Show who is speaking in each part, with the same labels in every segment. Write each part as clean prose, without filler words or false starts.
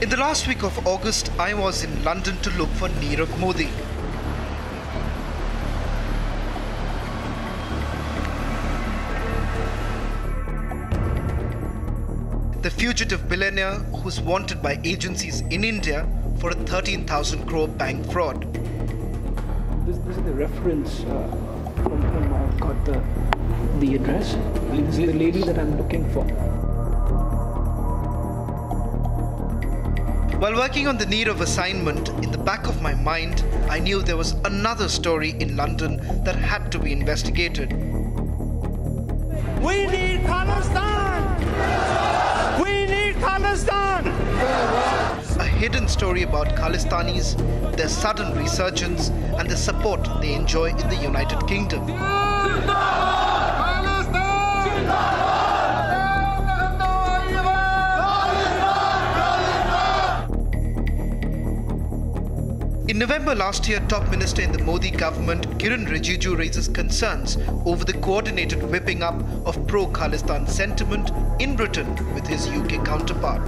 Speaker 1: In the last week of August, I was in London to look for Nirav Modi. The fugitive billionaire who's wanted by agencies in India for a 13,000 crore bank fraud.
Speaker 2: This is the reference from whom I've got the address. This is the lady that I'm looking for.
Speaker 1: While working on the Nirav assignment, in the back of my mind, I knew there was another story in London that had to be investigated.
Speaker 3: We need Khalistani! We need Khalistani!
Speaker 1: A hidden story about Khalistanis, their sudden resurgence, and the support they enjoy in the United Kingdom. In November last year, top minister in the Modi government, Kiran Rijiju, raises concerns over the coordinated whipping up of pro-Khalistan sentiment in Britain with his UK counterpart.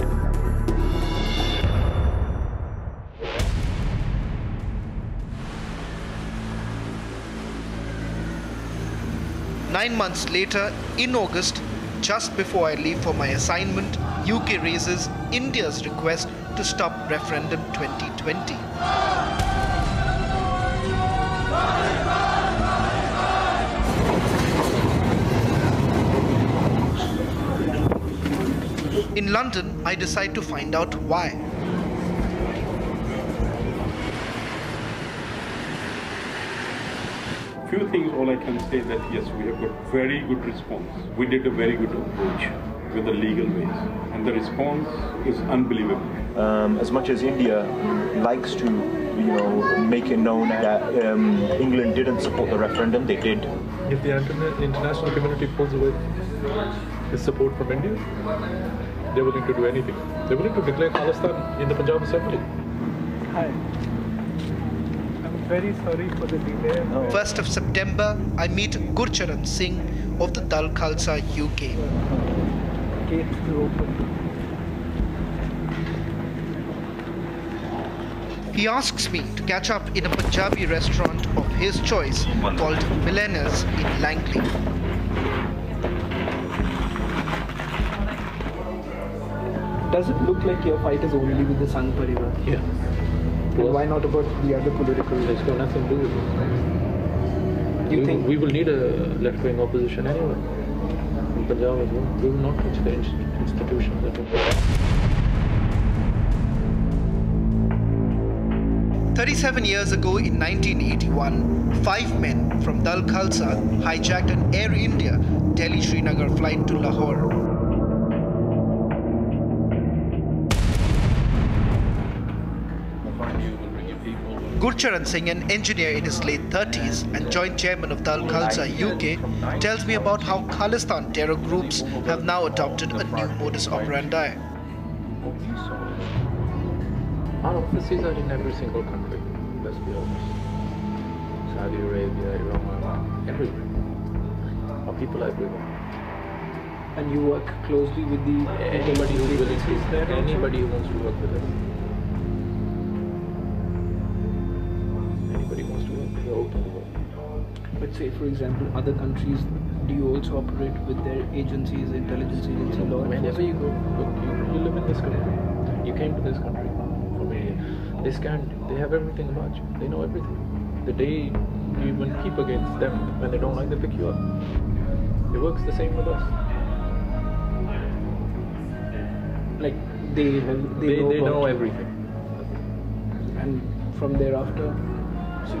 Speaker 1: Nine months later, in August, just before I leave for my assignment, UK raises India's request to stop referendum 2020. In London, I decide to find out why.
Speaker 4: Few things, all I can say that yes, we have got very good response. We did a very good approach with the legal ways, and the response is unbelievable.
Speaker 5: As much as India likes to, make it known that England didn't support the referendum, they did.
Speaker 6: If the international community pulls away its support from India, they're willing to do anything. They're willing to declare Khalistan in the Punjab Assembly.
Speaker 2: Hi. I'm very sorry for the delay.
Speaker 1: 1st of September, I meet Gurcharan Singh of the Dal Khalsa UK.
Speaker 2: Gates are open.
Speaker 1: He asks me to catch up in a Punjabi restaurant of his choice called Millennials in Langley.
Speaker 2: Does it look like your fight is only with the Sangh Parivar?
Speaker 6: Yeah.
Speaker 2: And why not about the other political?
Speaker 6: It's got nothing to do with it.
Speaker 2: You think
Speaker 6: we will need a left-wing opposition anyway. In Punjab as well. We will not touch the institutions that are
Speaker 1: 37 years ago in 1981, 5 men from Dal Khalsa hijacked an Air India Delhi-Srinagar flight to Lahore. Gurcharan Singh, an engineer in his late 30s and joint chairman of Dal Khalsa UK, tells me about how Khalistan terror groups have now adopted a new modus operandi.
Speaker 6: Our offices are in every single country, let's be honest. Saudi Arabia, Iran, everywhere. Our people are everywhere.
Speaker 2: And you work closely with
Speaker 6: anybody who is willing to,
Speaker 2: there
Speaker 6: anybody who wants to work with us. Anybody wants to work, we are open to work.
Speaker 2: But say, for example, other countries, do you also operate with their agencies, intelligence agency, law enforcement?
Speaker 6: Whenever you go, look, you live in this country. You came to this country. They have everything about you. They know everything. The day you even keep against them, when they don't like, they pick you up. It works the same with us.
Speaker 2: Like they
Speaker 6: know everything.
Speaker 2: And from thereafter, so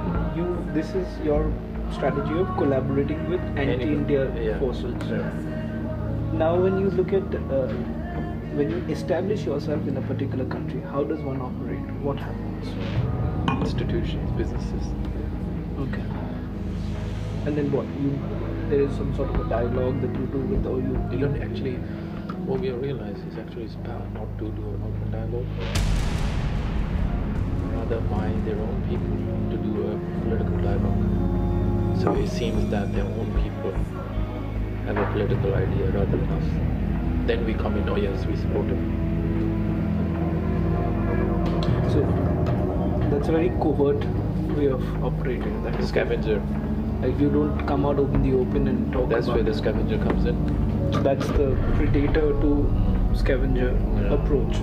Speaker 2: this is your strategy of collaborating with anti-India forces.
Speaker 6: Yeah.
Speaker 2: Now, when you look at when you establish yourself in a particular country, how does one operate? What happens?
Speaker 6: Institutions, businesses.
Speaker 2: Okay. And then what? There is some sort of a dialogue that you do with all
Speaker 6: you don't actually. What we realize is actually it's bad not to do an open dialogue. Rather mind their own people to do a political dialogue. So it seems that their own people have a political idea rather than us. Then we come in, oh yes, we support it.
Speaker 2: So that's a very covert way of operating. That is
Speaker 6: Scavenger.
Speaker 2: like you don't come out in the open and talk.
Speaker 6: That's where the scavenger comes in.
Speaker 2: So that's the predator to scavenger approach.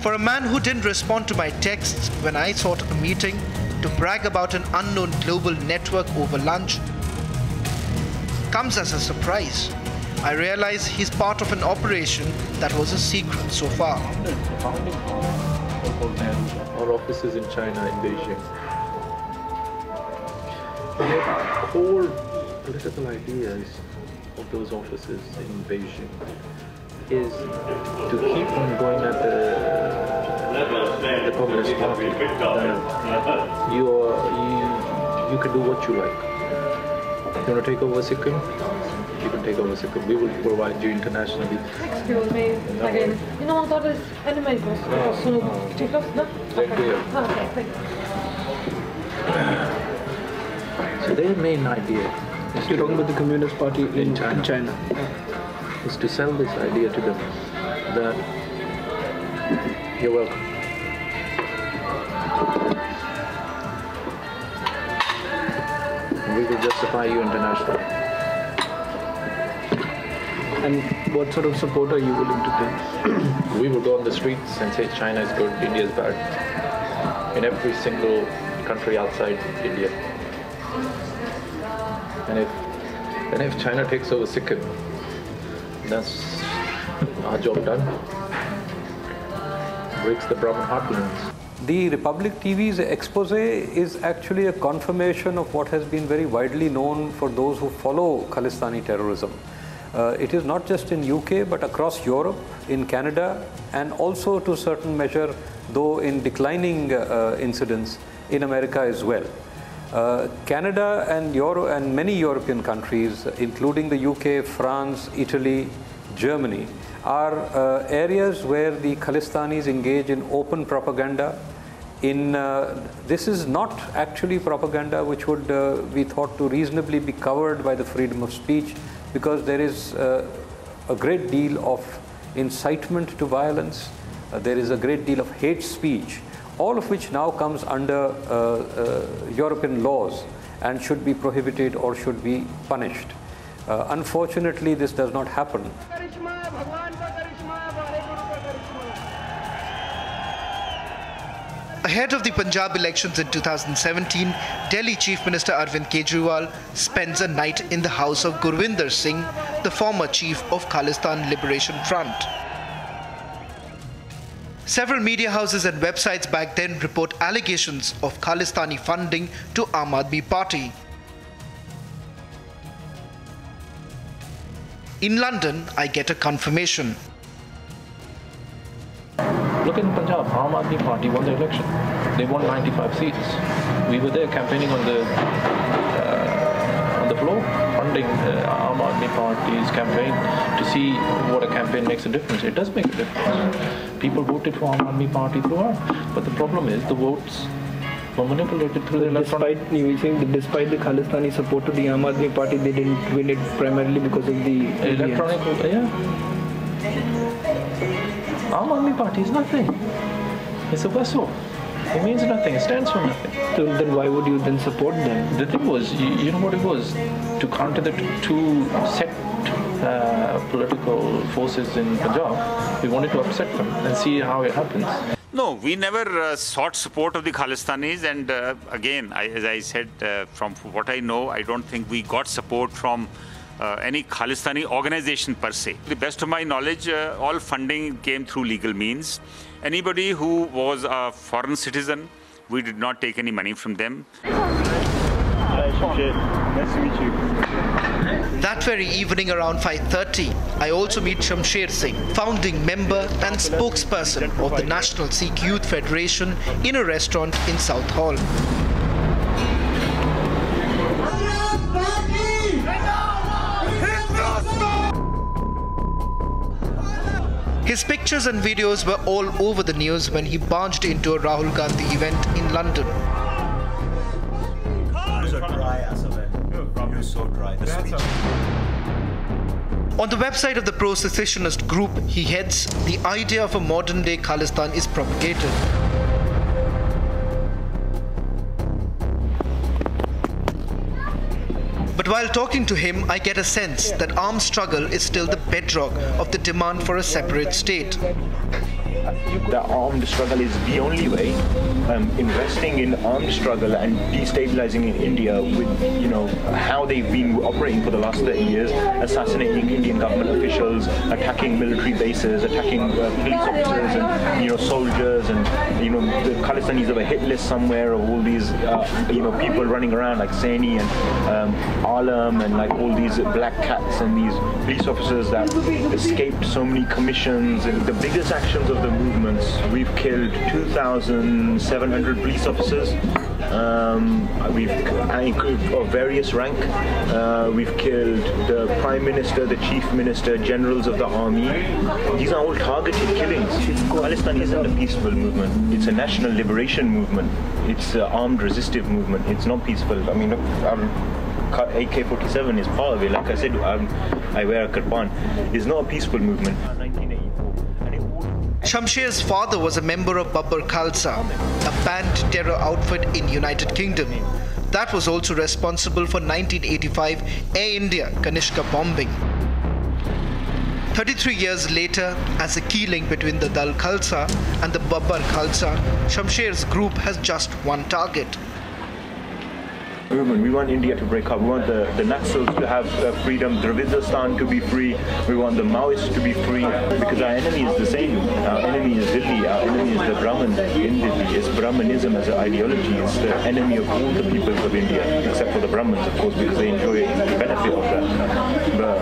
Speaker 1: For a man who didn't respond to my texts when I sought a meeting to brag about an unknown global network over lunch comes as a surprise. I realize he's part of an operation that was a secret so far.
Speaker 6: Our offices in China, in Beijing. The core political ideas of those offices in Beijing is to keep on going at the Communist Party. You can do what you like. You want to take over Sikkim? You can take over Sikkim. We will provide you internationally.
Speaker 7: Excuse me, again. You know what is anime? No. Okay, thank you.
Speaker 6: So their main idea is
Speaker 2: You're talking about the Communist Party in China.
Speaker 6: Is to sell this idea to them that you're welcome. We will justify you internationally.
Speaker 2: And what sort of support are you willing to give?
Speaker 6: We will go on the streets and say China is good, India is bad. In every single country outside India. And if China takes over Sikkim, that's our job done. Breaks the Brahmin heartlands.
Speaker 8: The Republic TV's expose is actually a confirmation of what has been very widely known for those who follow Khalistani terrorism. It is not just in UK but across Europe, in Canada, and also to a certain measure, though in declining incidents, in America as well. Canada and many European countries, including the UK, France, Italy, Germany, are areas where the Khalistanis engage in open propaganda. This is not actually propaganda which would be thought to reasonably be covered by the freedom of speech, because there is a great deal of incitement to violence, there is a great deal of hate speech, all of which now comes under European laws and should be prohibited or should be punished. Unfortunately, this does not happen.
Speaker 1: Ahead of the Punjab elections in 2017, Delhi Chief Minister Arvind Kejriwal spends a night in the house of Gurvinder Singh, the former chief of Khalistan Liberation Front. Several media houses and websites back then report allegations of Khalistani funding to Aam Aadmi Party. In London, I get a confirmation.
Speaker 6: Look in Punjab, Aam Aadmi Party won the election. They won 95 seats. We were there campaigning on the floor, funding Aam Aadmi Party's campaign to see what a campaign makes a difference. It does make a difference. People voted for Aam Aadmi Party throughout, but the problem is the votes were manipulated through the electronic.
Speaker 2: Despite the Khalistani support to the Aam Aadmi Party, they didn't win it primarily because of the
Speaker 6: electronic. Yeah. Aam Aadmi Party is nothing. It's a vessel. It means nothing. It stands for nothing.
Speaker 2: So then why would you then support them?
Speaker 6: The thing was, you know what it was? To counter the two set political forces in Punjab, we wanted to upset them and see how it happens.
Speaker 9: No, we never sought support of the Khalistanis, and again, as I said, from what I know, I don't think we got support from any Khalistani organization per se. To the best of my knowledge, all funding came through legal means. Anybody who was a foreign citizen, we did not take any money from them.
Speaker 5: Nice to meet you.
Speaker 1: That very evening around 5:30, I also meet Shamsher Singh, founding member and spokesperson of the National Sikh Youth Federation, in a restaurant in South Hall. His pictures and videos were all over the news when he barged into a Rahul Gandhi event in London.
Speaker 10: You're so dry, Asave. You're so dry. The speech.
Speaker 1: On the website of the pro-secessionist group he heads, the idea of a modern-day Khalistan is propagated. But while talking to him, I get a sense that armed struggle is still the bedrock of the demand for a separate state.
Speaker 5: The armed struggle is the only way. Investing in armed struggle and destabilizing in India with, how they've been operating for the last 30 years, assassinating Indian government officials, attacking military bases, attacking police officers and, soldiers, and, the Khalistanis have a hit list somewhere of all these, people running around like Saini and Alam and like all these black cats and these police officers that escaped so many commissions. And the biggest actions of the movements, we've killed 2,700 police officers. Of various rank. We've killed the Prime Minister, the Chief Minister, generals of the army. These are all targeted killings. Khalistani isn't a peaceful movement. It's a national liberation movement. It's an armed resistive movement. It's not peaceful. I mean, AK-47 is part of it. Like I said, I wear a kirpan. It's not a peaceful movement.
Speaker 1: Shamsher's father was a member of Dal Khalsa, a banned terror outfit in United Kingdom. That was also responsible for 1985 Air India Kanishka bombing. 33 years later, as a key link between the Dal Khalsa and the Dal Khalsa, Shamsher's group has just one target.
Speaker 5: We want India to break up. We want the Naxals to have freedom, Dravidistan to be free. We want the Maoists to be free, because our enemy is the same. Our enemy is Delhi. Our enemy is the Brahmin in Delhi. It's Brahmanism as an ideology. It's the enemy of all the peoples of India, except for the Brahmins, of course, because they enjoy the benefit of that. But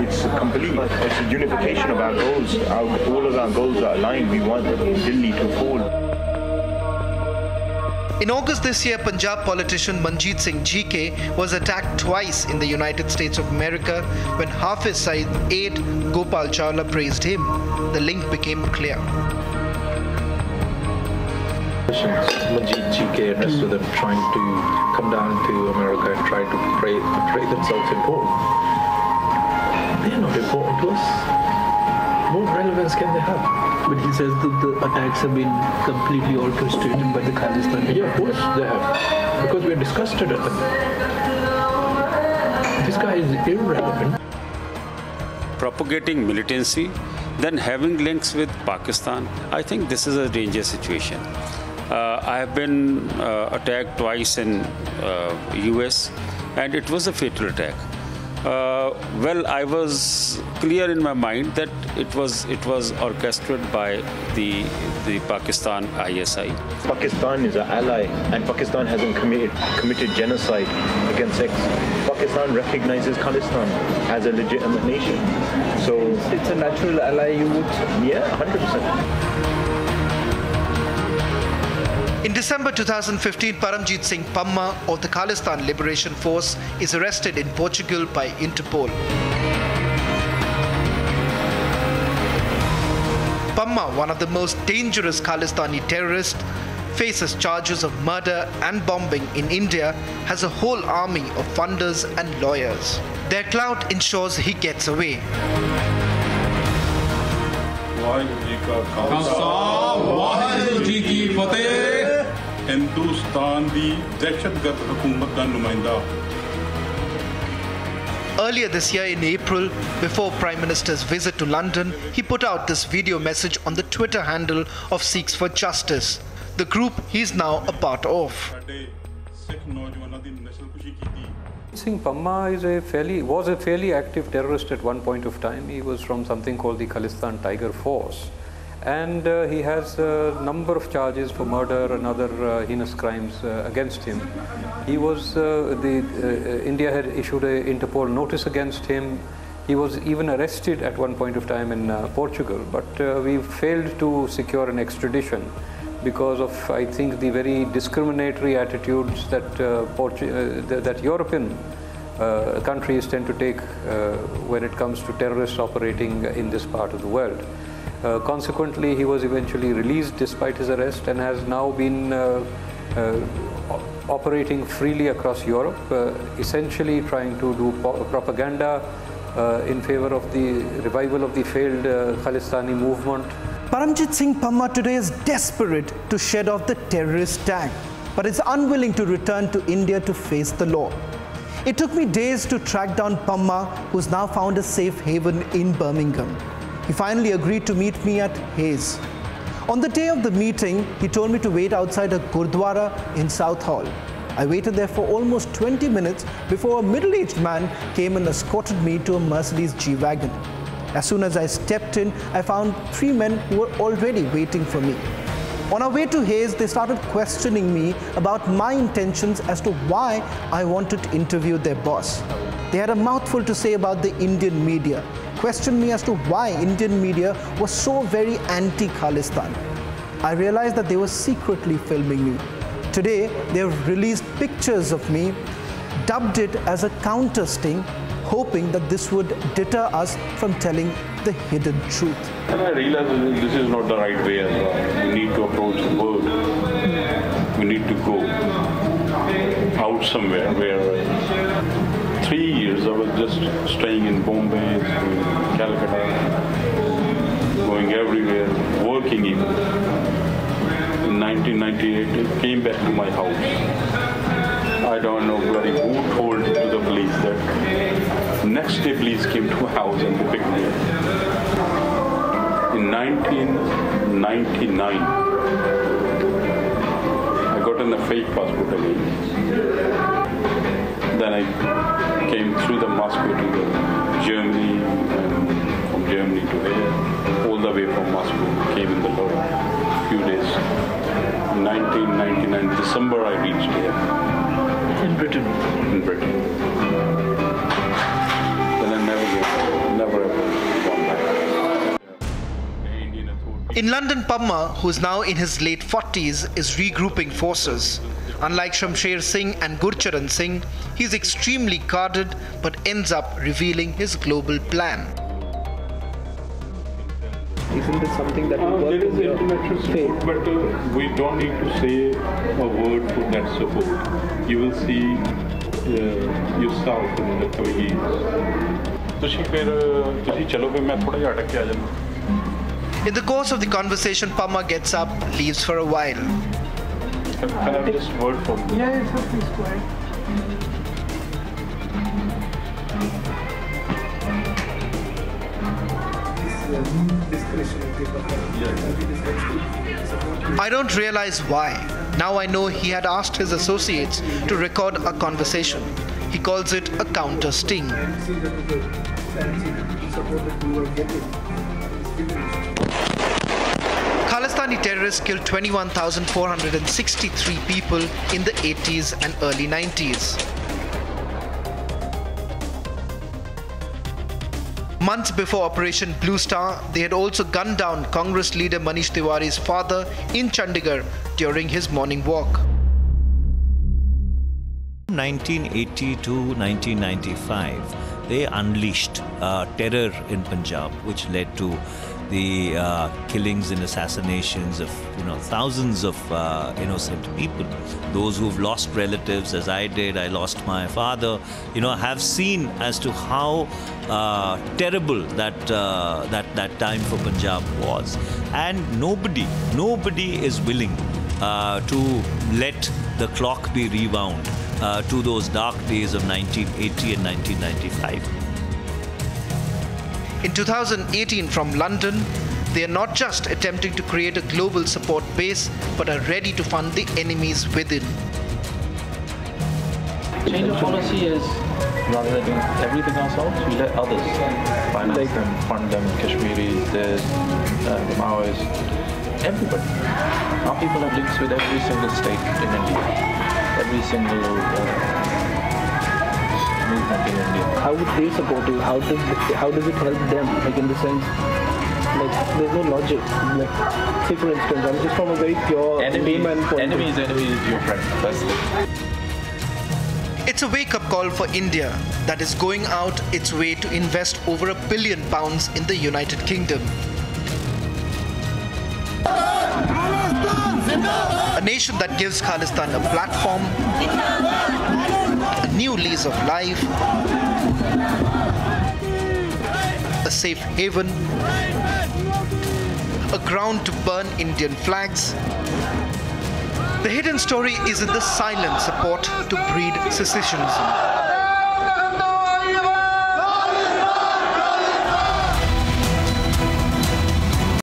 Speaker 5: it's complete. It's a unification of our goals. All of our goals are aligned. We want Delhi to fall.
Speaker 1: In August this year, Punjab politician Manjeet Singh GK was attacked twice in the United States of America when Hafiz Saeed aide Gopal Chawla praised him. The link became clear.
Speaker 6: Manjeet GK and rest of them trying to come down to America and try to portray themselves important. They are not important to us. What relevance can they have?
Speaker 2: But he says that the attacks have been completely orchestrated by the Khalistani.
Speaker 6: Yeah, of course they have. Because we are disgusted at them. This guy is irrelevant.
Speaker 10: Propagating militancy, then having links with Pakistan, I think this is a dangerous situation. I have been attacked twice in US, and it was a fatal attack. Well, I was clear in my mind that it was orchestrated by the Pakistan ISI.
Speaker 5: Pakistan is an ally, and Pakistan hasn't committed genocide against X. Pakistan recognizes Khalistan as a legitimate nation. So
Speaker 2: it's a natural ally, you would say?
Speaker 5: Yeah, 100%.
Speaker 1: In December 2015, Paramjit Singh Pamma of the Khalistan Liberation Force is arrested in Portugal by Interpol. Pamma, one of the most dangerous Khalistani terrorists, faces charges of murder and bombing in India, has a whole army of funders and lawyers. Their clout ensures he gets away. Earlier this year in April, before Prime Minister's visit to London, he put out this video message on the Twitter handle of Sikhs for Justice, the group he's now a part of.
Speaker 8: Singh Pamma was a fairly active terrorist at one point of time. He was from something called the Khalistan Tiger Force, and he has a number of charges for murder and other heinous crimes against him. He was India had issued an Interpol notice against him. He was even arrested at one point of time in Portugal, but we failed to secure an extradition because of, I think, the very discriminatory attitudes that that European countries tend to take when it comes to terrorists operating in this part of the world. Consequently, he was eventually released despite his arrest and has now been operating freely across Europe, essentially trying to do propaganda in favor of the revival of the failed Khalistani movement.
Speaker 1: Paramjit Singh Pamma today is desperate to shed off the terrorist tag, but is unwilling to return to India to face the law. It took me days to track down Pamma, who's now found a safe haven in Birmingham. He finally agreed to meet me at Hayes. On the day of the meeting, he told me to wait outside a Gurdwara in South Hall. I waited there for almost 20 minutes before a middle-aged man came and escorted me to a Mercedes G-Wagon. As soon as I stepped in, I found 3 men who were already waiting for me. On our way to Hayes, they started questioning me about my intentions as to why I wanted to interview their boss. They had a mouthful to say about the Indian media, questioned me as to why Indian media was so very anti-Khalistan. I realized that they were secretly filming me. Today, they have released pictures of me, dubbed it as a counter sting, hoping that this would deter us from telling the hidden truth.
Speaker 4: And I realized this is not the right way as well. We need to approach the world. We need to go out somewhere where 3 years I was just staying in Bombay, Calcutta, going everywhere, working even. In 1998, I came back to my house. I don't know bloody who told to the police that next day police came to my house and they picked me up. In 1999, I got in a fake passport again. Then I came through the Moscow to Germany, and from Germany to here, all the way from Moscow, came in the lorry, few days. In 1999, December, I reached here.
Speaker 2: In Britain?
Speaker 4: In Britain. Then I never ever gone back.
Speaker 1: In London, Pamma, who is now in his late 40s, is regrouping forces. Unlike Shamsher Singh and Gurcharan Singh, he is extremely guarded but ends up revealing his global plan.
Speaker 2: Isn't this something that will work in your
Speaker 4: support, but we don't need to say a word for that support. You will see yourself in the coming years.
Speaker 1: In the course of the conversation, Pamma gets up, leaves for a while.
Speaker 4: Can I have just word from you?
Speaker 2: Yeah, it's please go ahead.
Speaker 1: I don't realize why. Now I know he had asked his associates to record a conversation. He calls it a counter sting. Khalistani terrorists killed 21,463 people in the 80s and early 90s. Months before Operation Blue Star, they had also gunned down Congress leader Manish Tiwari's father in Chandigarh during his morning walk.
Speaker 11: 1980 to 1995, they unleashed terror in Punjab, which led to the killings and assassinations of thousands of innocent people. Those who've lost relatives, as I did, I lost my father, have seen as to how terrible that time for Punjab was, and nobody is willing to let the clock be rewound to those dark days of 1980 and 1995.
Speaker 1: In 2018 from London, they are not just attempting to create a global support base, but are ready to fund the enemies within.
Speaker 6: Change of policy is, rather than doing everything ourselves, we let others finance them, fund them, Kashmiris, the Maoists, everybody. Our people have links with every single state in India, every single movement in India.
Speaker 2: How would they support you? How does it help them? Like, in the sense, like, there's no logic. Like, say for instance, I'm just from a very pure layman point.
Speaker 6: Enemy is your friend. That's it.
Speaker 1: It's a wake-up call for India that is going out its way to invest over £1 billion in the United Kingdom. A nation that gives Khalistan a platform, a new lease of life, safe haven, a ground to burn Indian flags. The hidden story is in the silent support to breed secessionism.